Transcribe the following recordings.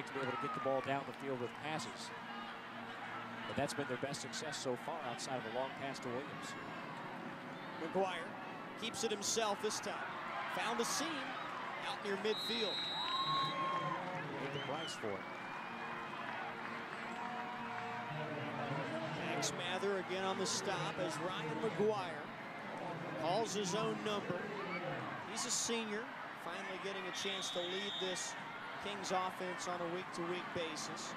like to be able to get the ball down the field with passes. But that's been their best success so far outside of a long pass to Williams. McGuire keeps it himself this time. Found a seam out near midfield. Paid the price for it. Max Mather again on the stop as Ryan McGuire calls his own number. He's a senior, finally getting a chance to lead this Kings offense on a week-to-week basis.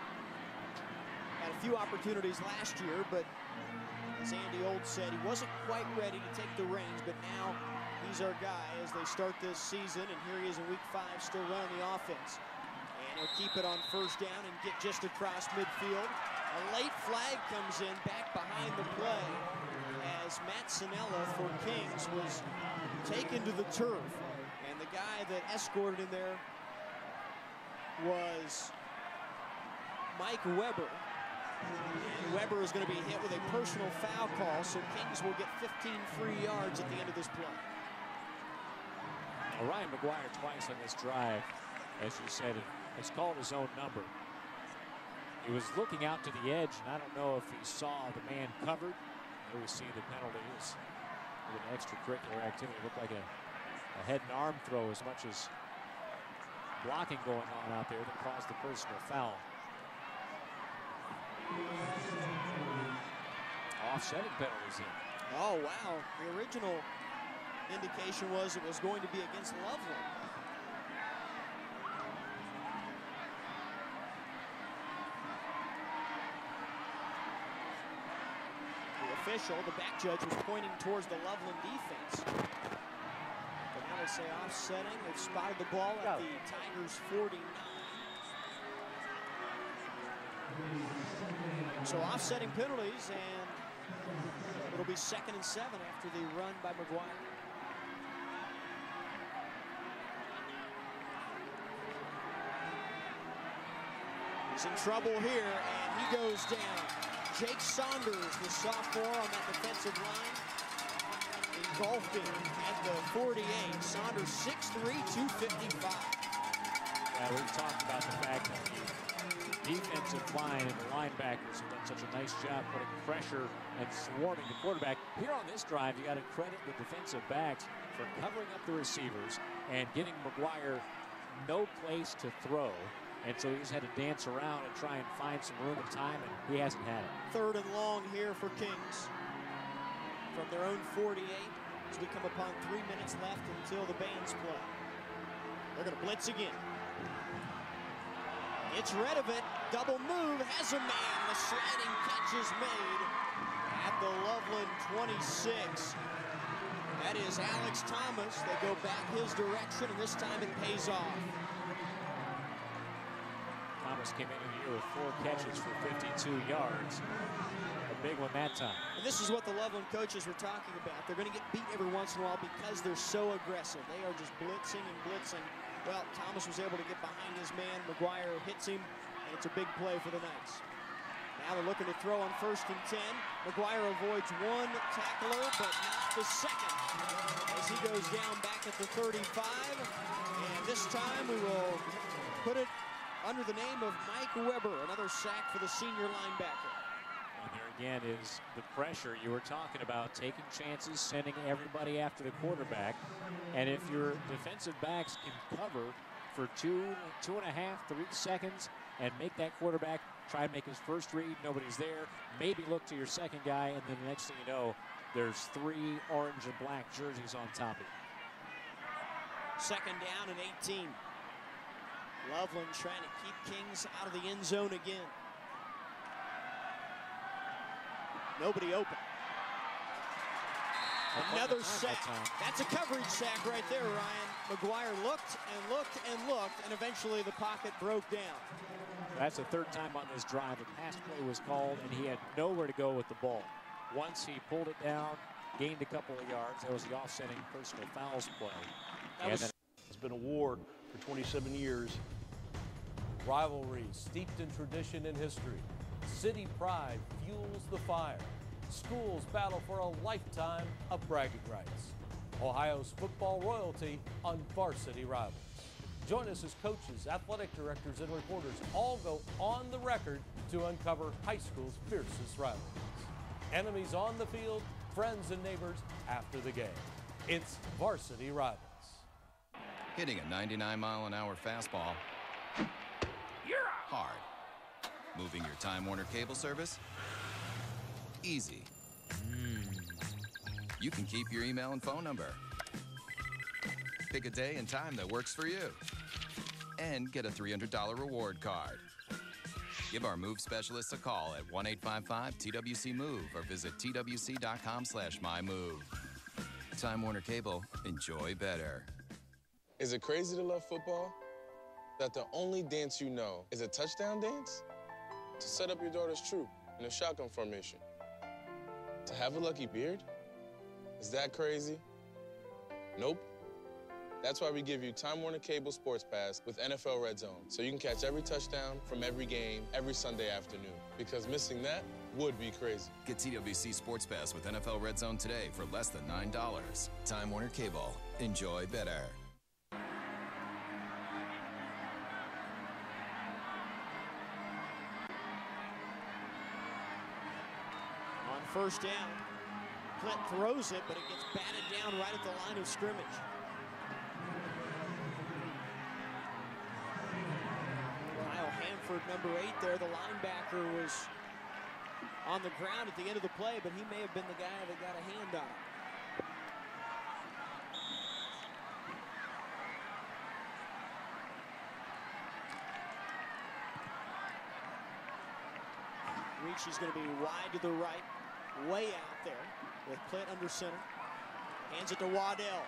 Had a few opportunities last year, but as Andy Old said, he wasn't quite ready to take the reins, but now he's our guy as they start this season, and here he is in week 5, still running the offense. And he'll keep it on first down and get just across midfield. A late flag comes in back behind the play as Matt Sinella for Kings was taken to the turf. And the guy that escorted him there was Mike Weber. And Weber is going to be hit with a personal foul call, so Kings will get 15 free yards at the end of this play. Now, Ryan McGuire twice on this drive, as you said, has called his own number. He was looking out to the edge, and I don't know if he saw the man covered. There we see the penalty is an extracurricular activity. It looked like a head and arm throw as much as blocking going on out there that caused the personal foul. Offsetting penalties in. Oh, wow. The original indication was it was going to be against Loveland. The official, the back judge, was pointing towards the Loveland defense. But now they say offsetting. They've spotted the ball at the Tigers' 49. So offsetting penalties, and it'll be 2nd and 7 after the run by McGuire. He's in trouble here, and he goes down. Jake Saunders, the sophomore on that defensive line, engulfed him at the 48. Saunders 6'3", 255. Yeah, we've talked about the fact that the defensive line and the linebackers have done such a nice job putting pressure and swarming the quarterback. Here on this drive, you got to credit the defensive backs for covering up the receivers and giving McGuire no place to throw. And so he just had to dance around and try and find some room and time, and he hasn't had it. 3rd and long here for Kings from their own 48 as we come upon 3 minutes left until the bands play. They're going to blitz again. It's Redovit, double move, has a man. The sliding catch is made at the Loveland 26. That is Alex Thomas. They go back his direction, and this time it pays off. Thomas came into the year with 4 catches for 52 yards. A big one that time. And this is what the Loveland coaches were talking about. They're going to get beat every once in a while because they're so aggressive. They are just blitzing and blitzing. Well, Thomas was able to get behind his man. McGuire hits him, and it's a big play for the Knights. Now they're looking to throw on 1st and 10. McGuire avoids one tackler, but not the second, as he goes down back at the 35. And this time we will put it under the name of Mike Weber, another sack for the senior linebacker. And there again is the pressure you were talking about, taking chances, sending everybody after the quarterback. And if your defensive backs can cover for 2.5, 3 seconds and make that quarterback try and make his first read, nobody's there, maybe look to your second guy, and then the next thing you know, there's 3 orange and black jerseys on top of you. 2nd down and 18. Loveland trying to keep Kings out of the end zone again. Nobody open. Another sack. That's a coverage sack right there, Ryan. McGuire looked and looked and looked, and eventually the pocket broke down. That's the 3rd time on this drive. A pass play was called, and he had nowhere to go with the ball. Once he pulled it down, gained a couple of yards. That was the offsetting personal fouls play. It's been a war for 27 years. Rivalry steeped in tradition and history. City pride fuels the fire. Schools battle for a lifetime of bragging rights. Ohio's football royalty on Varsity Rivals. Join us as coaches, athletic directors, and reporters all go on the record to uncover high school's fiercest rivalries. Enemies on the field, friends and neighbors after the game. It's Varsity Rivals. Hitting a 99-mile-an-hour fastball. Hard. Moving your Time Warner cable service? Easy. You can keep your email and phone number. Pick a day and time that works for you. And get a $300 reward card. Give our move specialists a call at 1-855-TWC-MOVE or visit twc.com/mymove. Time Warner Cable, enjoy better. Is it crazy to love football? That the only dance you know is a touchdown dance? To set up your daughter's troop in a shotgun formation? To have a lucky beard? Is that crazy? Nope. That's why we give you Time Warner Cable Sports Pass with NFL Red Zone, so you can catch every touchdown from every game every Sunday afternoon. Because missing that would be crazy. Get TWC Sports Pass with NFL Red Zone today for less than $9. Time Warner Cable. Enjoy better. On first down, Plitt throws it, but it gets batted down right at the line of scrimmage. Number 8 there, the linebacker was on the ground at the end of the play, but he may have been the guy that got a hand on it. Ricci's going to be wide to the right, way out there with Plitt under center. Hands it to Waddell.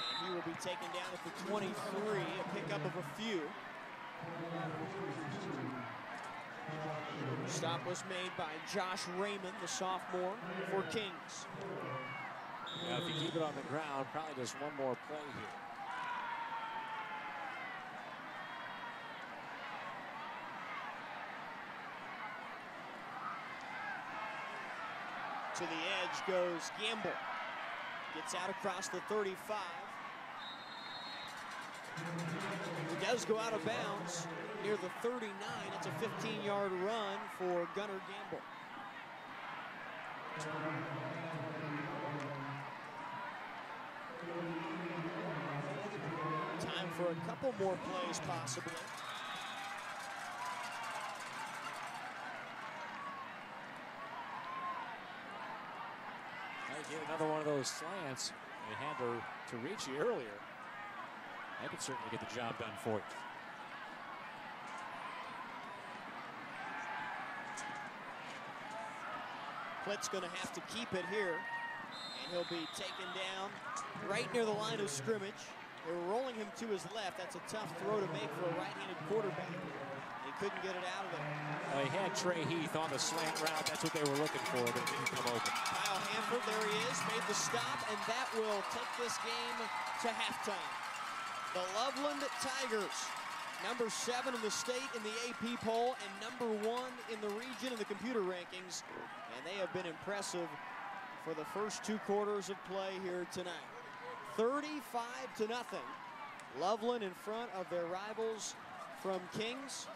And he will be taken down at the 23, a pickup of a few. Stop was made by Josh Raymond, the sophomore, for Kings. Now, if you keep it on the ground, probably just one more play here. To the edge goes Gamble. Gets out across the 35. He does go out of bounds near the 39. It's a 15-yard run for Gunnar Gamble. Time for a couple more plays, possibly. I get another one of those slants. They had to reach you earlier. That could certainly get the job done for you. Plitt's going to have to keep it here, and he'll be taken down right near the line of scrimmage. They're rolling him to his left. That's a tough throw to make for a right-handed quarterback. He couldn't get it out of there. He had Trey Heath on the slant route. That's what they were looking for, but it didn't come open. Kyle Hanford, there he is, made the stop, and that will take this game to halftime. The Loveland Tigers, number 7 in the state in the AP poll and number 1 in the region in the computer rankings. And they have been impressive for the first 2 quarters of play here tonight. 35-0. Loveland in front of their rivals from Kings.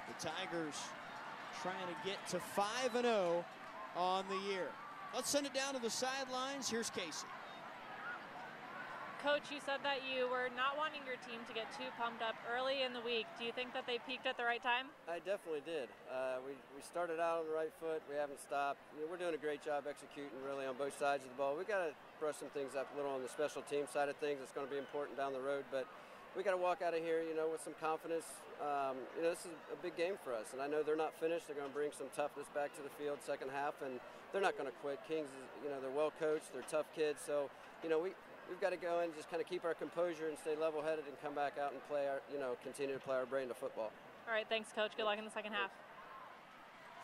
The Tigers trying to get to 5-0 on the year. Let's send it down to the sidelines. Here's Casey. Coach, you said that you were not wanting your team to get too pumped up early in the week. Do you think that they peaked at the right time? I definitely did. We started out on the right foot. We haven't stopped. We're doing a great job executing really on both sides of the ball. We got to brush some things up a little on the special team side of things. It's going to be important down the road, but we got to walk out of here, with some confidence. This is a big game for us, and I know they're not finished. They're going to bring some toughness back to the field second half, and they're not going to quit. Kings, they're well coached. They're tough kids, so we've got to go and just kind of keep our composure and stay level-headed and come back out and play our, continue to play our brand of football. All right, thanks, Coach. Good luck in the second half.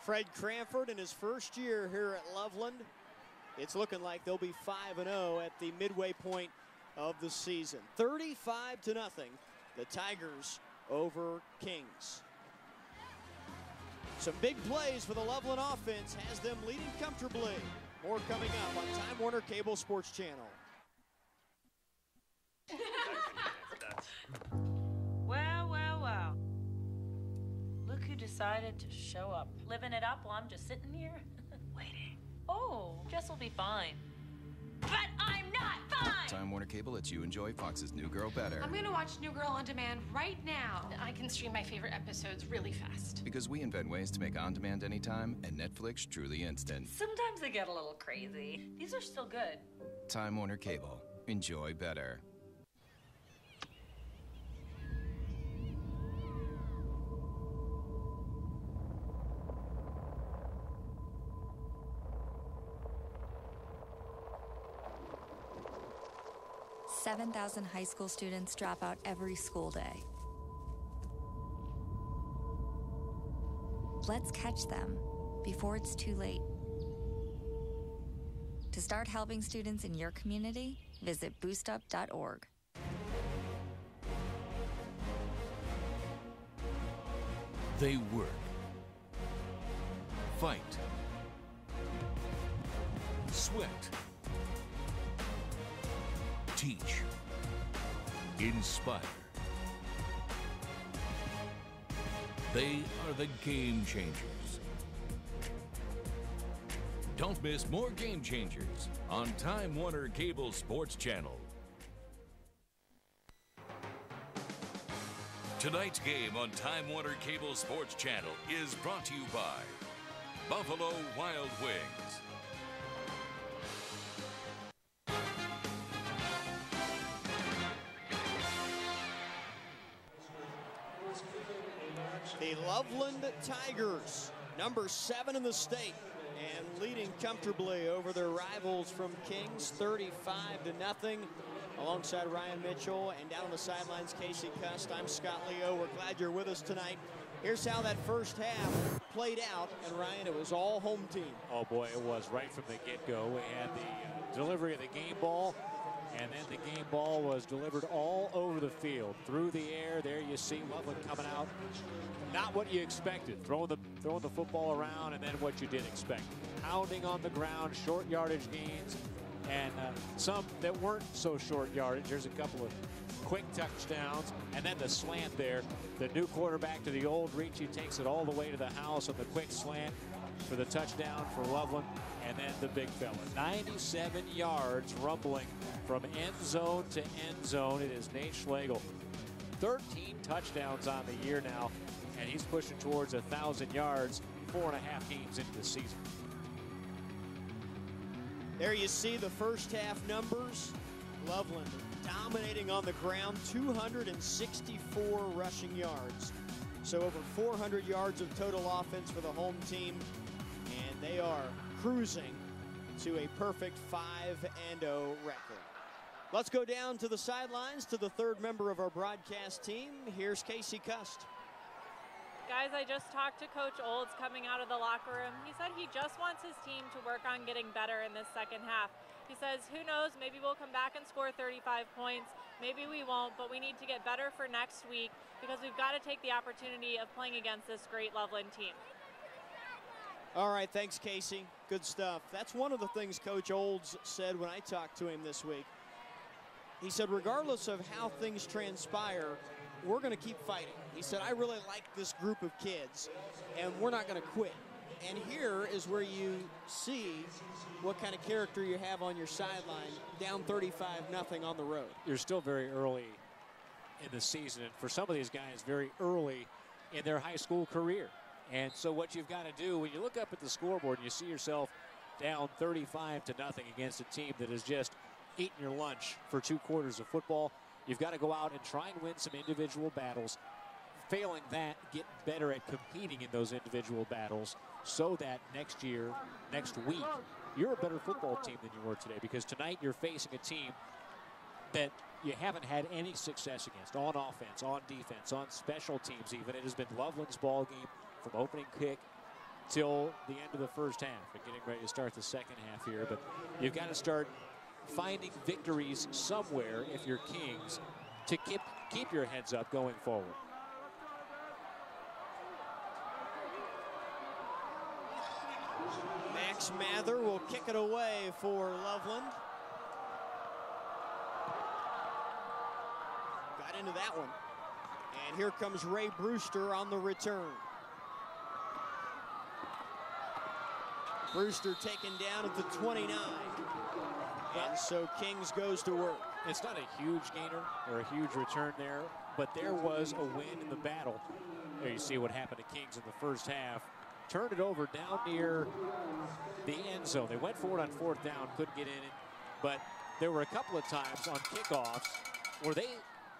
Fred Cranford in his first year here at Loveland. It's looking like they'll be 5-0 at the midway point of the season. 35-0, the Tigers over Kings. Some big plays for the Loveland offense has them leading comfortably. More coming up on Time Warner Cable Sports Channel. decided to show up. Living it up while I'm just sitting here? Waiting. Oh, Jess will be fine. But I'm not fine! Time Warner Cable lets you enjoy Fox's New Girl better. I'm gonna watch New Girl on demand right now. I can stream my favorite episodes really fast. Because we invent ways to make on-demand anytime and Netflix truly instant. Sometimes they get a little crazy. These are still good. Time Warner Cable. Enjoy better. $7,000 high school students drop out every school day. Let's catch them before it's too late. To start helping students in your community, visit boostup.org. They work, fight, sweat, teach, inspire. They are the game changers. Don't miss more Game Changers on Time Warner Cable Sports Channel. Tonight's game on Time Warner Cable Sports Channel is brought to you by Buffalo Wild Wings. The Loveland Tigers, number 7 in the state, and leading comfortably over their rivals from Kings, 35-0. Alongside Ryan Mitchell and down on the sidelines, Casey Cust. I'm Scott Leo. We're glad you're with us tonight. Here's how that first half played out, and Ryan, it was all home team. Oh boy, it was right from the get-go. We had the delivery of the game ball, and then the game ball was delivered all over the field, through the air. There you see Loveland coming out. Not what you expected, throwing the football around, and then what you did expect. Pounding on the ground, short yardage gains, and some that weren't so short yardage. There's a couple of quick touchdowns, and then the slant there. The new quarterback to the old reach, he takes it all the way to the house on the quick slant for the touchdown for Loveland, and then the big fella. 97 yards rumbling from end zone to end zone. It is Nate Schlegel. 13 touchdowns on the year now, and he's pushing towards 1,000 yards 4.5 games into the season. There you see the first half numbers. Loveland dominating on the ground, 264 rushing yards. So over 400 yards of total offense for the home team. And they are cruising to a perfect 5-0 record. Let's go down to the sidelines to the third member of our broadcast team. Here's Casey Cust. Guys, I just talked to Coach Olds coming out of the locker room. He said he just wants his team to work on getting better in this second half. He says, who knows, maybe we'll come back and score 35 points. Maybe we won't, but we need to get better for next week because we've got to take the opportunity of playing against this great Loveland team. All right, thanks, Casey. Good stuff. That's one of the things Coach Olds said when I talked to him this week. He said, regardless of how things transpire, we're going to keep fighting. He said, I really like this group of kids, and we're not going to quit. And here is where you see what kind of character you have on your sideline, down 35-0 on the road. You're still very early in the season, and for some of these guys, very early in their high school career. And so what you've got to do, when you look up at the scoreboard and you see yourself down 35-0 against a team that has just eaten your lunch for 2 quarters of football, you've got to go out and try and win some individual battles. Failing that, get better at competing in those individual battles so that next year, next week, you're a better football team than you were today, because tonight you're facing a team that you haven't had any success against on offense, on defense, on special teams even. It has been Loveland's ball game from opening kick till the end of the first half. We're getting ready to start the second half here, but you've got to start finding victories somewhere if you're Kings to keep your heads up going forward. Max Mather will kick it away for Loveland. Got into that one. And here comes Ray Brewster on the return. Brewster taken down at the 29. And so Kings goes to work. It's not a huge gainer or a huge return there, but there was a win in the battle. There you see what happened to Kings in the first half. Turned it over down near the end zone. They went for it on 4th down, couldn't get in it. But there were a couple of times on kickoffs where they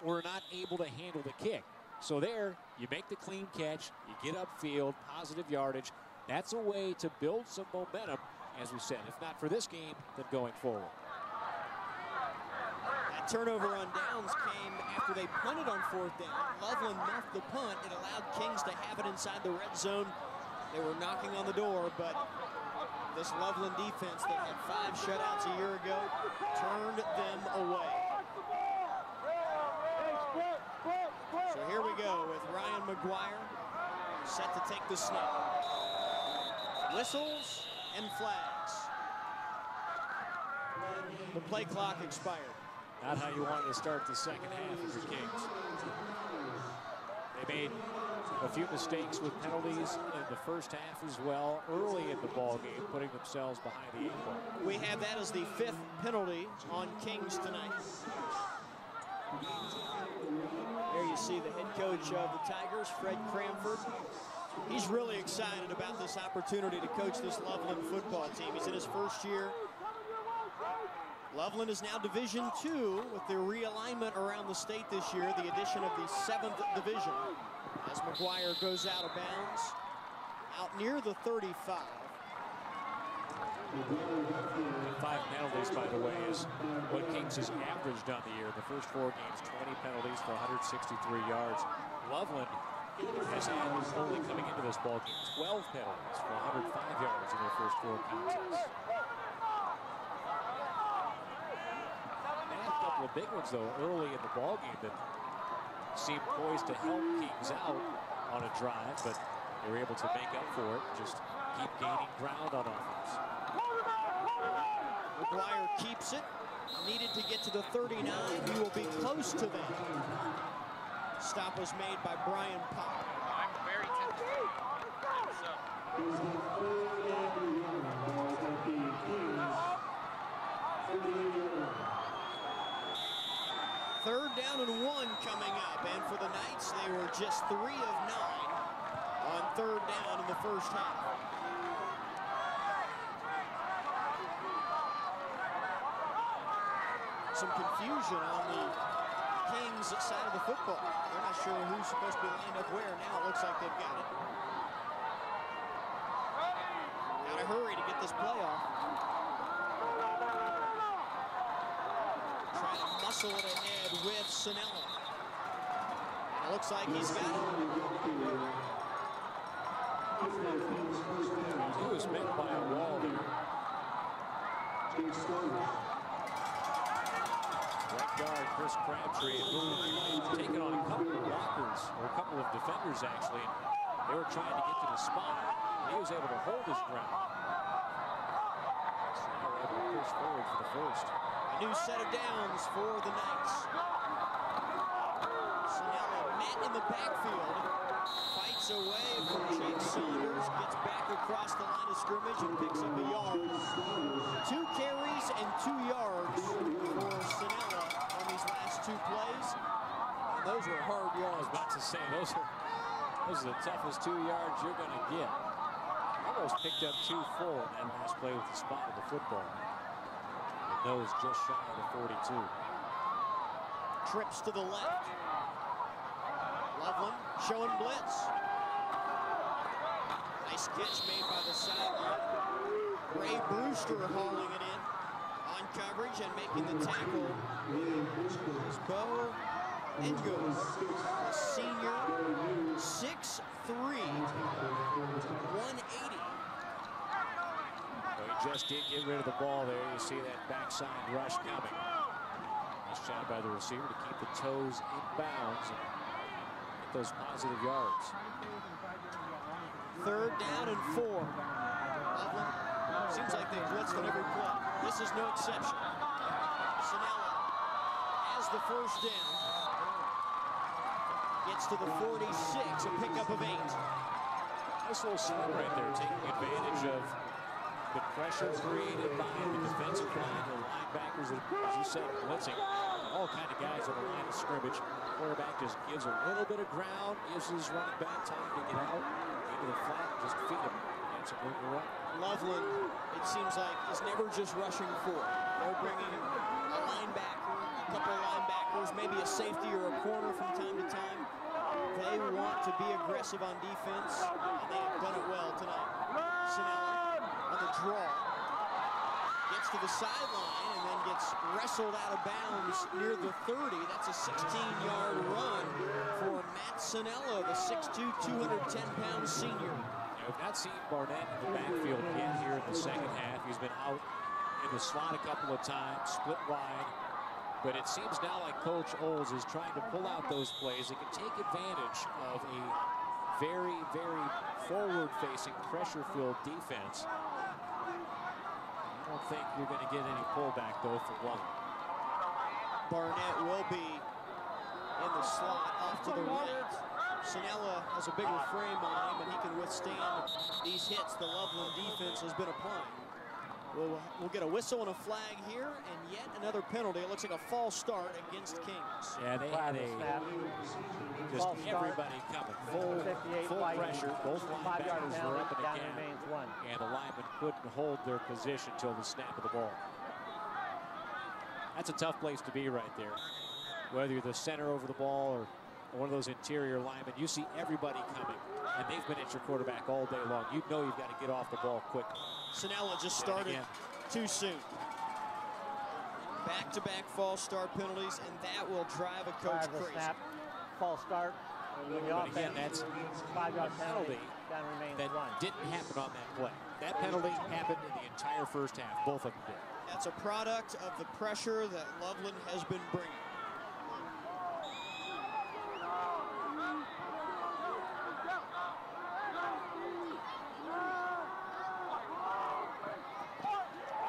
were not able to handle the kick. So there, you make the clean catch, you get upfield, positive yardage. That's a way to build some momentum, as we said, if not for this game, then going forward. That turnover on downs came after they punted on 4th down. Loveland muffed the punt. It allowed Kings to have it inside the red zone. They were knocking on the door, but this Loveland defense that had 5 shutouts a year ago turned them away. So here we go with Ryan McGuire set to take the snap. Whistles and flags. The play clock expired. Not how you wanted to start the second half of the Kings. They made a few mistakes with penalties in the first half as well, early in the ball game, putting themselves behind the 8 ball. We have that as the 5th penalty on Kings tonight. There you see the head coach of the Tigers, Fred Cranford. He's really excited about this opportunity to coach this Loveland football team. He's in his first year. Loveland is now Division II with the realignment around the state this year, the addition of the 7th division. As McGuire goes out of bounds, out near the 35. 5 penalties, by the way, is what Kings has averaged on the year. The first 4 games, 20 penalties for 163 yards. Loveland has had, only coming into this ball game, 12 penalties for 105 yards in their first 4 contests. They had a couple of big ones, though, early in the ball game that seemed poised to help Kings out on a drive, but they were able to make up for it, just keep gaining ground on offense. McGuire keeps it. Needed to get to the 39. He will be close to that. Stop was made by Brian Pop. I'm very tempted. Third down and 1 coming up. And for the Knights, they were just 3 of 9 on 3rd down in the first half. Some confusion on the Kings side of the football. They're not sure who's supposed to be lined up where. Now it looks like they've got it. Gotta hurry to get this play off. Trying to muscle it ahead with Sinella. It looks like he's got it. He was met by a wall there. Right guard Chris Crabtree taken on a couple of blockers, or a couple of defenders actually. They were trying to get to the spot. He was able to hold his ground. So now we're able to push forward for the first. A new set of downs for the Knights. Sinella met in the backfield. Fights away from Jake Saunders. Gets back across the line of scrimmage and picks up a yard. 2 carries and 2 yards for Sinella on these last 2 plays. And those were hard yards. I was about to say, those are the toughest 2 yards you're going to get. Almost picked up 2 full in that last play with the spot of the football. And those just shy of the 42. Trips to the left. Loveland showing blitz. Nice catch made by the sideline. Ray Brewster hauling it in on coverage and making the tackle is Bo Engo, a senior, 6'3", 180. So he just did get rid of the ball there. You see that backside rush coming. Nice job by the receiver to keep the toes in bounds and get those positive yards. 3rd down and 4. Loveland, seems like they've blitzed on every play. This is no exception. Sinella has the first down. Gets to the 46, a pickup of 8. Nice little slip right there, taking advantage of been pressure created by the defensive line, the linebackers, as you said, blitzing. All kind of guys on the line of scrimmage. Quarterback just gives a little bit of ground, gives his running back time to get out into the flat, just feed him. It's a good run. Loveland, it seems like, is never just rushing forward. They're bringing a linebacker, a couple of linebackers, maybe a safety or a corner from time to time. They want to be aggressive on defense, and they have done it well tonight. Sinella on the draw. Gets to the sideline and then gets wrestled out of bounds near the 30. That's a 16-yard run for Matt Sinella, the 6'2", 210-pound senior. We've not seen Barnett in the backfield yet here in the second half. He's been out in the slot a couple of times, split wide. But it seems now like Coach Olds is trying to pull out those plays that can take advantage of a very, very forward-facing, pressure-filled defense. I don't think you're going to get any pullback, though, for Loveland. Barnett will be in the slot off to the right. Sinella has a bigger frame on him, and he can withstand these hits the Loveland defense has been applying. We'll get a whistle and a flag here, and yet another penalty. It looks like a false start against Kings. Yeah, they had just everybody coming. Full pressure. Both linebackers were up and down, and the linemen couldn't hold their position till the snap of the ball. That's a tough place to be right there. Whether you're the center over the ball or one of those interior linemen, you see everybody coming, and they've been at your quarterback all day long. You know you've got to get off the ball quickly. Sinella just started too soon. Back-to-back false start penalties, and that will drive a coach crazy. Snap, false start. But again, that's a penalty that didn't happen on that play. That penalty happened in the entire first half. Both of them did. That's a product of the pressure that Loveland has been bringing.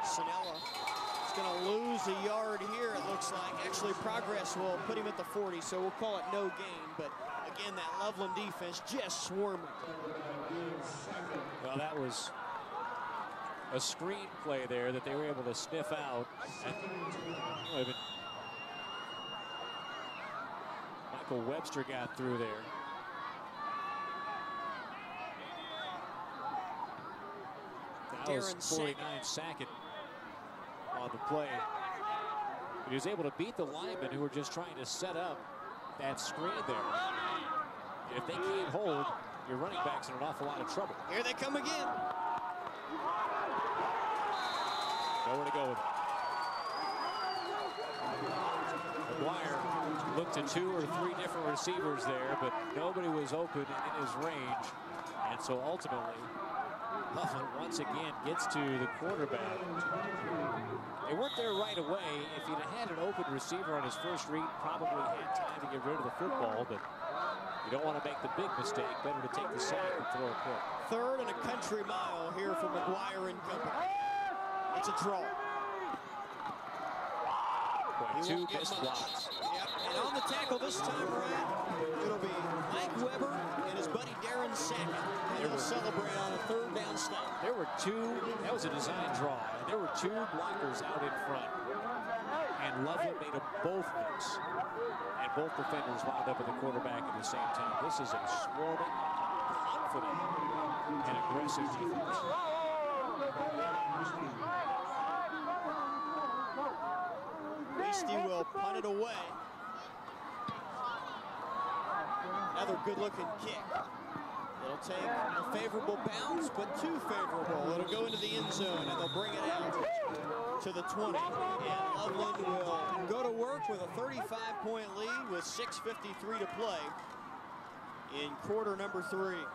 Sinella is going to lose a yard here, it looks like. Actually, progress will put him at the 40, so we'll call it no gain. But again, that Loveland defense just swarming. Well, that was a screen play there that they were able to sniff out. Michael Webster got through there. That was 49 Sackett on the play. But he was able to beat the linemen who were just trying to set up that screen there. And if they can't hold, your running back's in an awful lot of trouble. Here they come again. Nowhere to go with it. McGuire looked at 2 or 3 different receivers there, but nobody was open and in his range. And so ultimately, Loveland once again gets to the quarterback. They weren't there right away. If he'd had an open receiver on his first read, probably had time to get rid of the football, but you don't want to make the big mistake. Better to take the sack and throw a pick. 3rd and a country mile here for McGuire and company. It's a draw. 2 missed blocks. Yep, and on the tackle this time around, it'll be Mike Weber and his buddy Darren Sackett. And they'll celebrate on a 3rd down stop. There were 2, that was a design draw, and there were 2 blockers out in front. And Loveland made them both miss. And both defenders lined up at the quarterback at the same time. This is a swarming, confident, and aggressive defense. Leasty will punt it away. Another good-looking kick. It'll take a favorable bounce, but too favorable. It'll go into the end zone, and they'll bring it out to the 20. And Loveland will go to work with a 35-point lead with 6:53 to play in quarter number 3.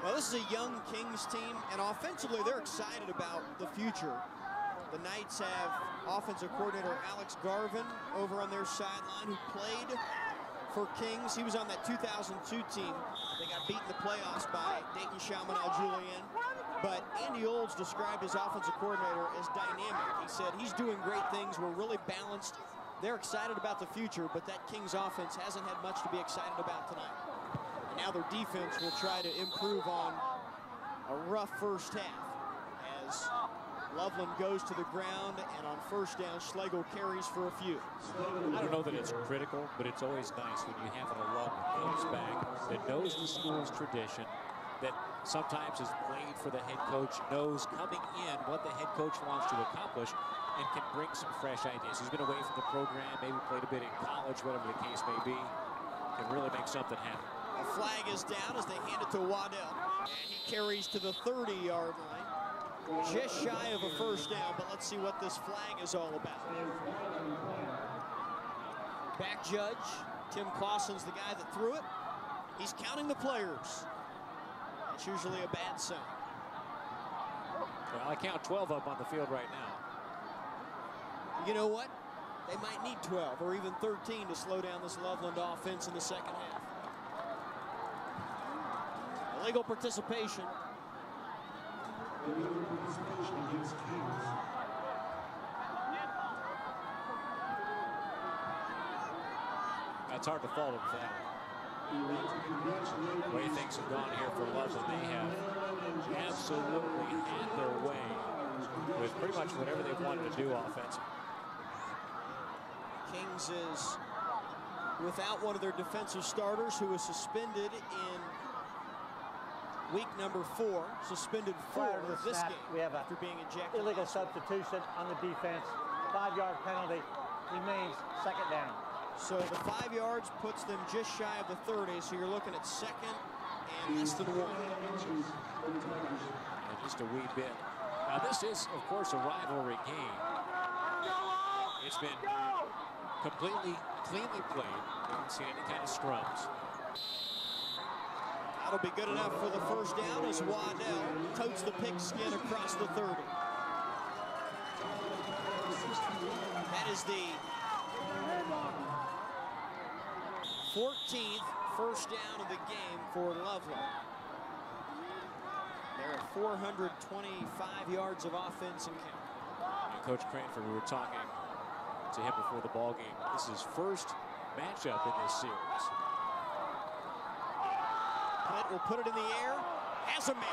Well, this is a young Kings team, and offensively, they're excited about the future. The Knights have offensive coordinator Alex Garvin over on their sideline, who played for Kings. He was on that 2002 team. They got beat in the playoffs by Dayton Chaminade-Julienne. But Andy Olds described his offensive coordinator as dynamic. He said he's doing great things. We're really balanced. They're excited about the future, but that Kings offense hasn't had much to be excited about tonight. And now their defense will try to improve on a rough first half as Loveland goes to the ground, and on first down, Schlegel carries for a few. I don't know that it's critical, but it's always nice when you have an alum that comes back, that knows the school's tradition, that sometimes is played for the head coach, knows coming in what the head coach wants to accomplish, and can bring some fresh ideas. He's been away from the program, maybe played a bit in college, whatever the case may be, can really make something happen. A flag is down as they hand it to Waddell, and he carries to the 30-yard line. Just shy of a first down, but let's see what this flag is all about. Back judge, Tim Clausen's the guy that threw it. He's counting the players. That's usually a bad sign. Well, I count 12 up on the field right now. You know what? They might need 12 or even 13 to slow down this Loveland offense in the second half. Illegal participation. It's hard to fault him for that. The way things have gone here for Loveland, they have absolutely had their way with pretty much whatever they've wanted to do offensively. Kings is without one of their defensive starters who was suspended in week number 4, suspended for this game we have after being ejected. Illegal substitution on the defense. 5-yard penalty remains second down. So the 5 yards puts them just shy of the 30, so you're looking at second and less than 1. And just a wee bit. Now this is, of course, a rivalry game. It's been completely cleanly played. You haven't seen any kind of scrums. That'll be good enough for the first down as Waddell totes the pigskin across the 30. That is the 14th first down of the game for Loveland. They're at 425 yards of offense and count. And Coach Cranford, we were talking to him before the ball game. This is his first matchup in this series. Pitt will put it in the air. Has a man.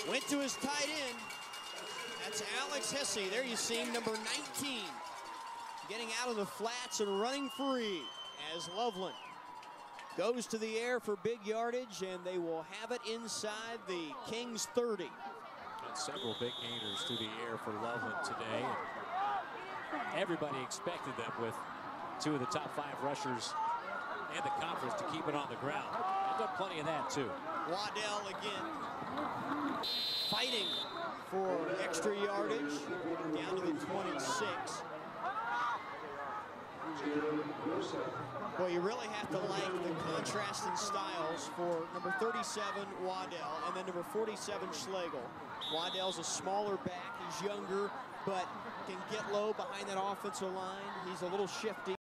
Went to his tight end. That's Alex Hesse. There you see him, number 19. Getting out of the flats and running free as Loveland goes to the air for big yardage, and they will have it inside the Kings 30. And several big gainers through the air for Loveland today. Everybody expected them with 2 of the top 5 rushers in the conference to keep it on the ground. They've done plenty of that, too. Waddell again fighting for extra yardage down to the 26. Well, you really have to like the contrast in styles for number 37, Waddell, and then number 47, Schlegel. Waddell's a smaller back. He's younger, but can get low behind that offensive line. He's a little shifty.